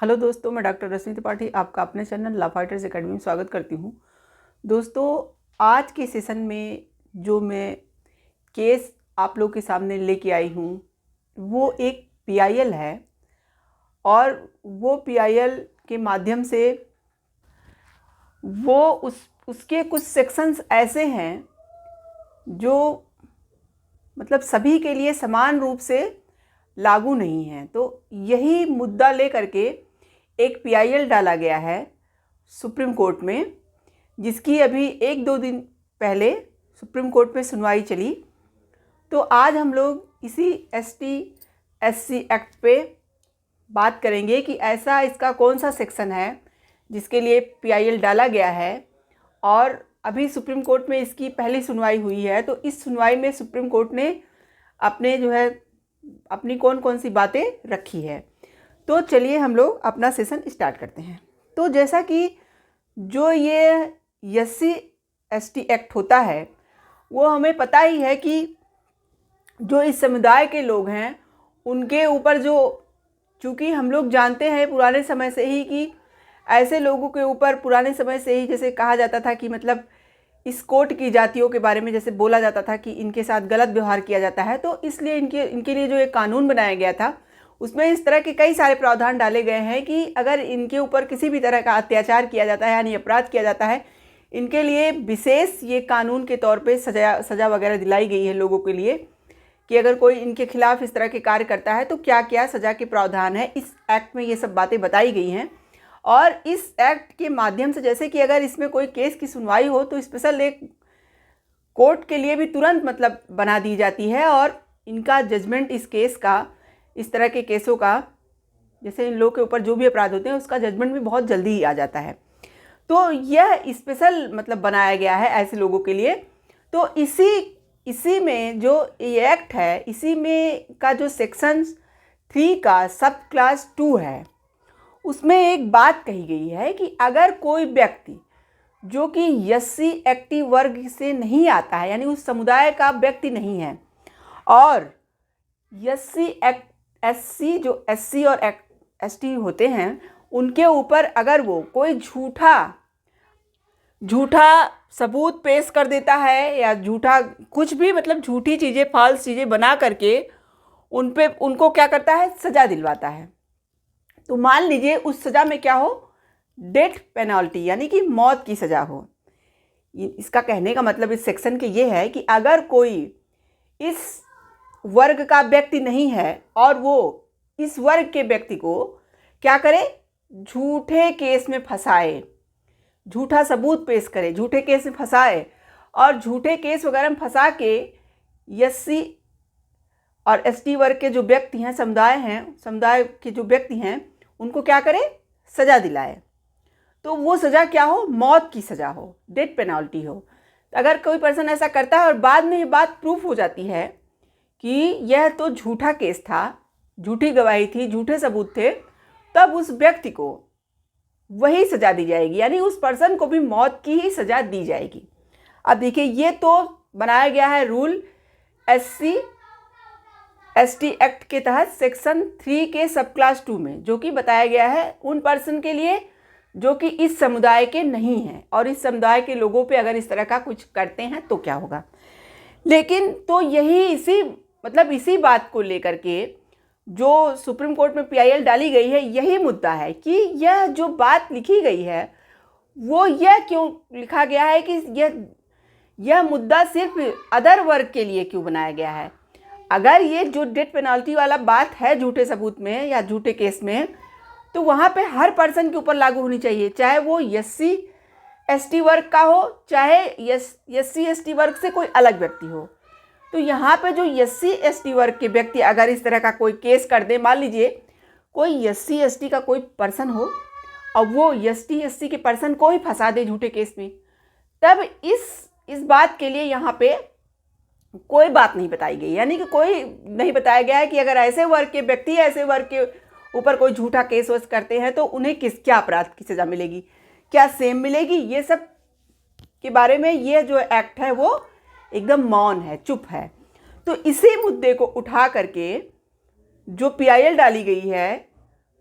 Hello दोस्तों, मैं doctor रश्मि त्रिपाठी आपका अपने चैनल लव फाइटर्स एकेडमी में स्वागत करती हूँ। दोस्तों, आज के सेशन में जो मैं केस आप लोग के सामने लेके आई हूँ वो एक पीआईएल है और वो पीआईएल के माध्यम से वो उसके कुछ सेक्शंस ऐसे हैं जो मतलब सभी के लिए समान रूप से लागू नहीं हैं। तो यही मुद्दा लेकर के एक पीआईएल डाला गया है सुप्रीम कोर्ट में, जिसकी अभी 1-2 दिन पहले सुप्रीम कोर्ट में सुनवाई चली। तो आज हम लोग इसी ST/SC एक्ट पे बात करेंगे कि ऐसा इसका कौन सा सेक्शन है जिसके लिए पीआईएल डाला गया है, और अभी सुप्रीम कोर्ट में इसकी पहली सुनवाई हुई है। तो इस सुनवाई में सुप्रीम कोर्ट ने अपनी कौन कौन सी बातें रखी है। तो चलिए हम लोग अपना सेशन स्टार्ट करते हैं। तो जैसा कि जो ये SC/ST एक्ट होता है वो हमें पता ही है कि जो इस समुदाय के लोग हैं उनके ऊपर चूँकि हम लोग जानते हैं पुराने समय से ही कि ऐसे लोगों के ऊपर पुराने समय से ही जैसे कहा जाता था कि मतलब इस कोट की जातियों के बारे में जैसे बोला जाता था कि इनके साथ गलत व्यवहार किया जाता है। तो इसलिए इनके लिए जो एक कानून बनाया गया था उसमें इस तरह के कई सारे प्रावधान डाले गए हैं कि अगर इनके ऊपर किसी भी तरह का अत्याचार किया जाता है यानी अपराध किया जाता है, इनके लिए विशेष ये कानून के तौर पे सज़ा वगैरह दिलाई गई है लोगों के लिए कि अगर कोई इनके खिलाफ़ इस तरह के कार्य करता है तो क्या क्या सज़ा के प्रावधान है। इस एक्ट में ये सब बातें बताई गई हैं और इस एक्ट के माध्यम से जैसे कि अगर इसमें कोई केस की सुनवाई हो तो स्पेशल एक कोर्ट के लिए भी तुरंत मतलब बना दी जाती है और इनका जजमेंट इस केस का, इस तरह के केसों का, जैसे इन लोगों के ऊपर जो भी अपराध होते हैं उसका जजमेंट भी बहुत जल्दी ही आ जाता है। तो यह स्पेशल मतलब बनाया गया है ऐसे लोगों के लिए। तो इसी में जो ये एक्ट है, इसी में का जो सेक्शन 3 का सब क्लास 2 है, उसमें एक बात कही गई है कि अगर कोई व्यक्ति जो कि SC/ST वर्ग से नहीं आता है यानी उस समुदाय का व्यक्ति नहीं है और SC जो SC और ST होते हैं उनके ऊपर अगर वो कोई झूठा सबूत पेश कर देता है या झूठा कुछ भी मतलब झूठी चीज़ें, फाल्स चीज़ें बना करके उनको क्या करता है, सज़ा दिलवाता है। तो मान लीजिए उस सज़ा में क्या हो, डेथ पेनल्टी यानी कि मौत की सज़ा हो। इसका कहने का मतलब इस सेक्शन के ये है कि अगर कोई इस वर्ग का व्यक्ति नहीं है और वो इस वर्ग के व्यक्ति को क्या करे, झूठे केस में फंसाए, झूठा सबूत पेश करे, झूठे केस में फंसाए और झूठे केस वगैरह में फंसा के SC और ST वर्ग के जो व्यक्ति हैं, समुदाय के जो व्यक्ति हैं, उनको क्या करे, सज़ा दिलाए। तो वो सज़ा क्या हो, मौत की सज़ा हो, डेथ पेनल्टी हो। अगर कोई पर्सन ऐसा करता है और बाद में ये बात प्रूफ हो जाती है कि यह तो झूठा केस था, झूठी गवाही थी, झूठे सबूत थे, तब उस व्यक्ति को वही सज़ा दी जाएगी यानी उस पर्सन को भी मौत की ही सज़ा दी जाएगी। अब देखिए, ये तो बनाया गया है रूल SC/ST एक्ट के तहत सेक्शन 3 के सब क्लास 2 में, जो कि बताया गया है उन पर्सन के लिए जो कि इस समुदाय के नहीं हैं और इस समुदाय के लोगों पे अगर इस तरह का कुछ करते हैं तो क्या होगा। लेकिन तो इसी बात को लेकर के जो सुप्रीम कोर्ट में पीआईएल डाली गई है, यही मुद्दा है कि यह जो बात लिखी गई है वो यह क्यों लिखा गया है कि यह मुद्दा सिर्फ अदर वर्ग के लिए क्यों बनाया गया है। अगर ये जो डेथ पेनल्टी वाला बात है झूठे सबूत में या झूठे केस में, तो वहाँ पे हर पर्सन के ऊपर लागू होनी चाहिए, चाहे वो SC/ST वर्ग का हो, चाहे SC/ST वर्ग से कोई अलग व्यक्ति हो। तो यहाँ पे जो SC/ST वर्ग के व्यक्ति अगर इस तरह का कोई केस कर दे, मान लीजिए कोई SC/ST का कोई पर्सन हो और वो ST/SC के पर्सन को ही फंसा दे झूठे केस में, तब इस बात के लिए यहाँ पे कोई बात नहीं बताई गई, यानी कि कोई नहीं बताया गया है कि अगर ऐसे वर्ग के व्यक्ति ऐसे वर्ग के ऊपर कोई झूठा केस वस करते हैं तो उन्हें क्या अपराध की सज़ा मिलेगी, क्या सेम मिलेगी। ये सब के बारे में ये जो एक्ट है वो एकदम मौन है, चुप है। तो इसी मुद्दे को उठा करके जो पीआईएल डाली गई है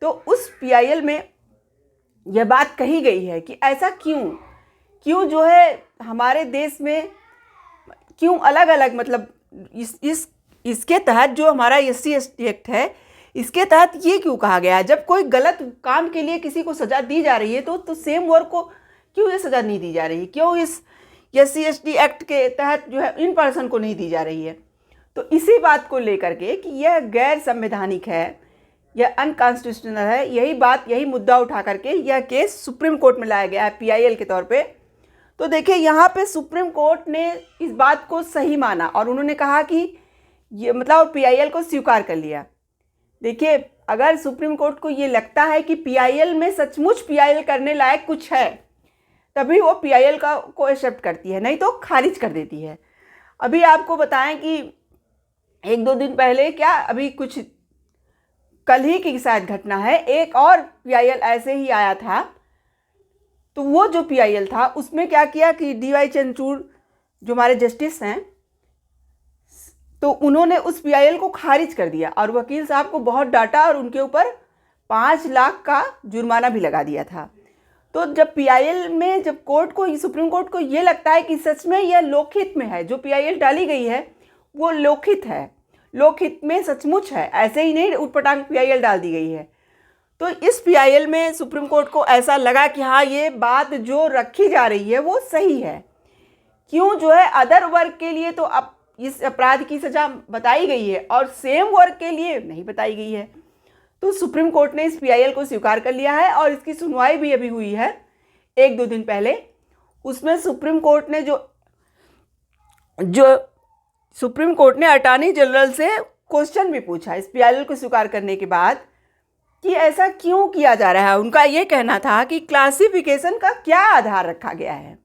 तो उस पीआईएल में यह बात कही गई है कि ऐसा क्यों जो है हमारे देश में क्यों अलग अलग, मतलब इसके तहत जो हमारा SC/ST एक्ट है, इसके तहत ये क्यों कहा गया है, जब कोई गलत काम के लिए किसी को सज़ा दी जा रही है तो सेम वर्क को क्यों ये सज़ा नहीं दी जा रही, क्यों इस SC/ST एक्ट के तहत जो है इन पर्सन को नहीं दी जा रही है। तो इसी बात को लेकर के कि यह गैर संवैधानिक है, यह अनकॉन्स्टिट्यूशनल है, यही मुद्दा उठा करके यह केस सुप्रीम कोर्ट में लाया गया है पीआईएल के तौर पे। तो देखिए यहाँ पे सुप्रीम कोर्ट ने इस बात को सही माना और उन्होंने कहा कि ये मतलब पीआईएल को स्वीकार कर लिया। देखिए अगर सुप्रीम कोर्ट को ये लगता है कि पीआईएल में सचमुच पीआईएल करने लायक कुछ है, तभी वो पीआईएल को एक्सेप्ट करती है, नहीं तो खारिज कर देती है। अभी आपको बताएं कि 1-2 दिन पहले, क्या अभी कुछ कल ही की शायद घटना है, एक और पीआईएल ऐसे ही आया था। तो वो जो पीआईएल था उसमें क्या किया कि DY चंद्रचूड़ जो हमारे जस्टिस हैं, तो उन्होंने उस पीआईएल को खारिज कर दिया और वकील साहब को बहुत डांटा और उनके ऊपर 5 लाख का जुर्माना भी लगा दिया था। तो जब पीआईएल में जब सुप्रीम कोर्ट को ये लगता है कि सच में यह लोकहित में है, जो पीआईएल डाली गई है वो लोकहित है, लोकहित में सचमुच है, ऐसे ही नहीं उटपटांग पीआईएल डाल दी गई है, तो इस पीआईएल में सुप्रीम कोर्ट को ऐसा लगा कि हाँ ये बात जो रखी जा रही है वो सही है। क्यों जो है अदर वर्ग के लिए तो अब इस अपराध की सज़ा बताई गई है और सेम वर्ग के लिए नहीं बताई गई है। तो सुप्रीम कोर्ट ने इस पीआईएल को स्वीकार कर लिया है और इसकी सुनवाई भी अभी हुई है 1-2 दिन पहले। उसमें सुप्रीम कोर्ट ने अटॉर्नी जनरल से क्वेश्चन भी पूछा इस पीआईएल को स्वीकार करने के बाद कि ऐसा क्यों किया जा रहा है। उनका ये कहना था कि क्लासिफिकेशन का क्या आधार रखा गया है,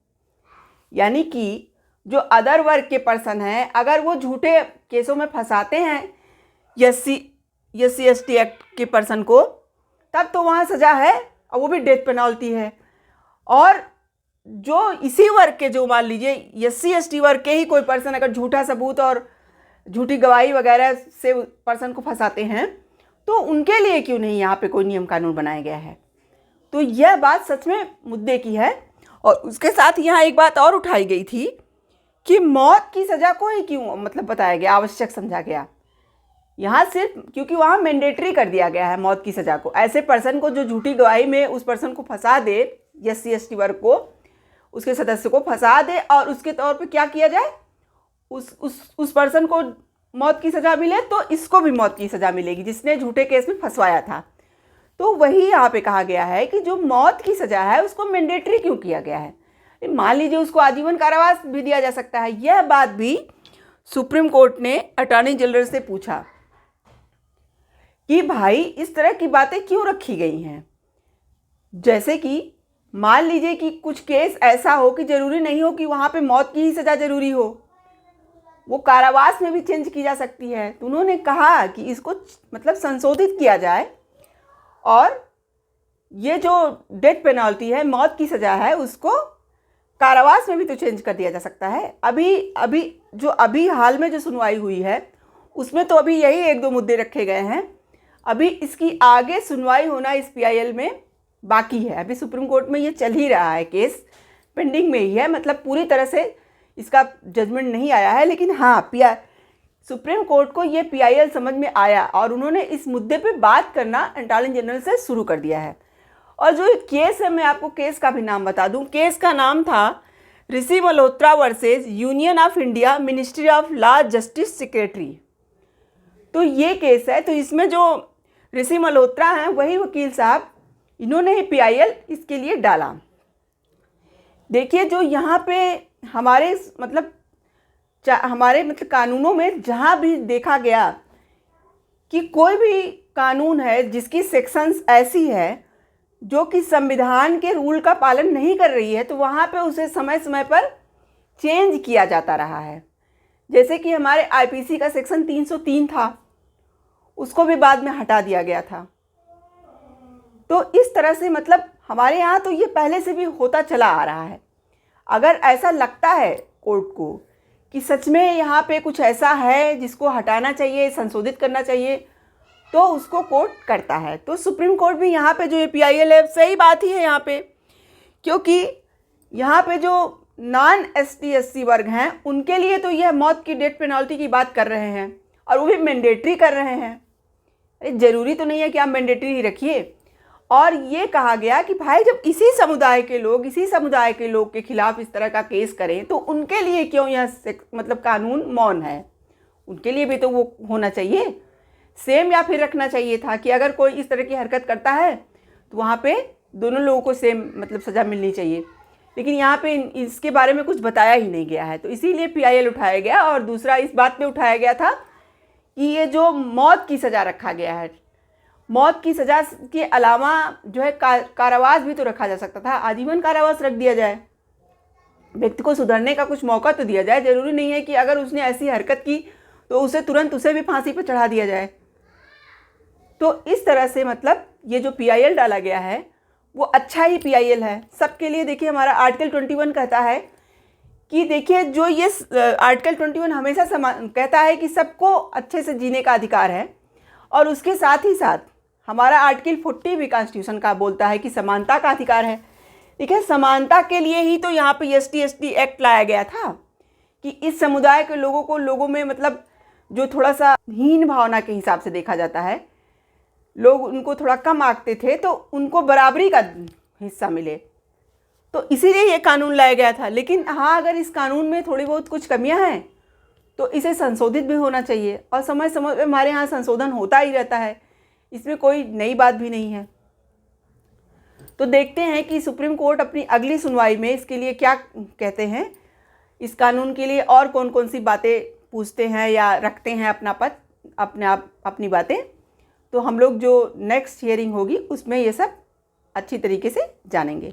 यानी कि जो अदर वर्ग के पर्सन हैं अगर वो झूठे केसों में फंसाते हैं SC/ST एक्ट के पर्सन को, तब तो वहाँ सज़ा है और वो भी डेथ पेनल्टी है। और जो इसी वर्ग के, जो मान लीजिए SC/ST वर्ग के ही कोई पर्सन अगर झूठा सबूत और झूठी गवाही वगैरह से पर्सन को फंसाते हैं, तो उनके लिए क्यों नहीं यहाँ पे कोई नियम कानून बनाया गया है। तो यह बात सच में मुद्दे की है। और उसके साथ यहाँ एक बात और उठाई गई थी कि मौत की सज़ा को ही क्यों मतलब बताया गया, आवश्यक समझा गया। यहाँ सिर्फ क्योंकि वहाँ मैंडेटरी कर दिया गया है मौत की सज़ा को, ऐसे पर्सन को जो झूठी गवाही में उस पर्सन को फंसा दे, SC/ST वर्ग को, उसके सदस्य को फंसा दे और उसके तौर पे क्या किया जाए, उस पर्सन को मौत की सज़ा मिले, तो इसको भी मौत की सज़ा मिलेगी जिसने झूठे केस में फंसवाया था। तो वही यहाँ पे कहा गया है कि जो मौत की सज़ा है उसको मैंडेटरी क्यों किया गया है। मान लीजिए उसको आजीवन कारावास भी दिया जा सकता है। यह बात भी सुप्रीम कोर्ट ने अटॉर्नी जनरल से पूछा कि भाई इस तरह की बातें क्यों रखी गई हैं। जैसे कि मान लीजिए कि कुछ केस ऐसा हो कि ज़रूरी नहीं हो कि वहाँ पे मौत की ही सज़ा ज़रूरी हो, वो कारावास में भी चेंज की जा सकती है। तो उन्होंने कहा कि इसको मतलब संशोधित किया जाए और ये जो डेथ पेनल्टी है, मौत की सज़ा है, उसको कारावास में भी तो चेंज कर दिया जा सकता है। अभी हाल में जो सुनवाई हुई है उसमें तो अभी यही 1-2 मुद्दे रखे गए हैं। अभी इसकी आगे सुनवाई होना इस पीआईएल में बाकी है। अभी सुप्रीम कोर्ट में ये चल ही रहा है, केस पेंडिंग में ही है, मतलब पूरी तरह से इसका जजमेंट नहीं आया है। लेकिन हाँ, सुप्रीम कोर्ट को ये पीआईएल समझ में आया और उन्होंने इस मुद्दे पे बात करना अटॉर्नी जनरल से शुरू कर दिया है। और जो केस है, मैं आपको केस का भी नाम बता दूं। केस का नाम था Rishi Malhotra versus union of India ministry of law justice secretary. तो ये केस है। तो इसमें जो ऋषि मल्होत्रा हैं वही वकील साहब, इन्होंने ही पीआईएल इसके लिए डाला। देखिए जो यहाँ पे हमारे मतलब कानूनों में जहाँ भी देखा गया कि कोई भी कानून है जिसकी सेक्शंस ऐसी है जो कि संविधान के रूल का पालन नहीं कर रही है, तो वहाँ पे उसे समय समय पर चेंज किया जाता रहा है। जैसे कि हमारे आईपीसी का सेक्शन 303 था, उसको भी बाद में हटा दिया गया था। तो इस तरह से मतलब हमारे यहाँ तो ये पहले से भी होता चला आ रहा है। अगर ऐसा लगता है कोर्ट को कि सच में यहाँ पे कुछ ऐसा है जिसको हटाना चाहिए, संशोधित करना चाहिए, तो उसको कोर्ट करता है। तो सुप्रीम कोर्ट भी यहाँ पे जो ये PIL है, सही बात ही है यहाँ पे, क्योंकि यहाँ पे जो नॉन ST SC वर्ग हैं उनके लिए तो यह मौत की डेथ पेनल्टी की बात कर रहे हैं, और वो भी मैंडेटरी कर रहे हैं। अरे ज़रूरी तो नहीं है कि आप मैंडेटरी ही रखिए। और ये कहा गया कि भाई जब इसी समुदाय के लोग के खिलाफ इस तरह का केस करें तो उनके लिए क्यों यह मतलब कानून मौन है, उनके लिए भी तो वो होना चाहिए सेम, या फिर रखना चाहिए था कि अगर कोई इस तरह की हरकत करता है तो वहाँ पे दोनों लोगों को सेम मतलब सज़ा मिलनी चाहिए। लेकिन यहाँ पे इसके बारे में कुछ बताया ही नहीं गया है, तो इसीलिए PIL उठाया गया। और दूसरा इस बात पे उठाया गया था कि ये जो मौत की सज़ा रखा गया है, मौत की सज़ा के अलावा जो है कारावास भी तो रखा जा सकता था, आजीवन कारावास रख दिया जाए, व्यक्ति को सुधरने का कुछ मौका तो दिया जाए। ज़रूरी नहीं है कि अगर उसने ऐसी हरकत की तो उसे तुरंत उसे भी फांसी पर चढ़ा दिया जाए। तो इस तरह से मतलब ये जो PIL डाला गया है वो अच्छा ही PIL है सबके लिए। देखिए हमारा आर्टिकल 21 कहता है कि देखिए जो ये आर्टिकल 21 हमेशा कहता है कि सबको अच्छे से जीने का अधिकार है, और उसके साथ ही साथ हमारा आर्टिकल 40 भी कॉन्स्टिट्यूशन का बोलता है कि समानता का अधिकार है। ठीक है, समानता के लिए ही तो यहाँ पे ST ST एक्ट लाया गया था कि इस समुदाय के लोगों में मतलब जो थोड़ा सा हीन भावना के हिसाब से देखा जाता है, लोग उनको थोड़ा कम आंकते थे, तो उनको बराबरी का हिस्सा मिले, तो इसीलिए ये कानून लाया गया था। लेकिन हाँ, अगर इस कानून में थोड़ी बहुत कुछ कमियां हैं तो इसे संशोधित भी होना चाहिए, और समय समय पे हमारे यहाँ संशोधन होता ही रहता है, इसमें कोई नई बात भी नहीं है। तो देखते हैं कि सुप्रीम कोर्ट अपनी अगली सुनवाई में इसके लिए क्या कहते हैं, इस कानून के लिए और कौन कौन सी बातें पूछते हैं या रखते हैं अपनी बातें। तो हम लोग जो नेक्स्ट हियरिंग होगी उसमें ये सब अच्छी तरीके से जानेंगे।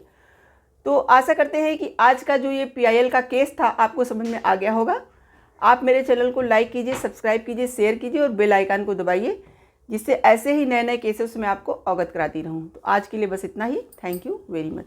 तो आशा करते हैं कि आज का जो ये PIL का केस था आपको समझ में आ गया होगा। आप मेरे चैनल को लाइक कीजिए, सब्सक्राइब कीजिए, शेयर कीजिए और बेल आइकन को दबाइए, जिससे ऐसे ही नए नए केसेस में आपको अवगत कराती रहूँ। तो आज के लिए बस इतना ही। Thank you very much.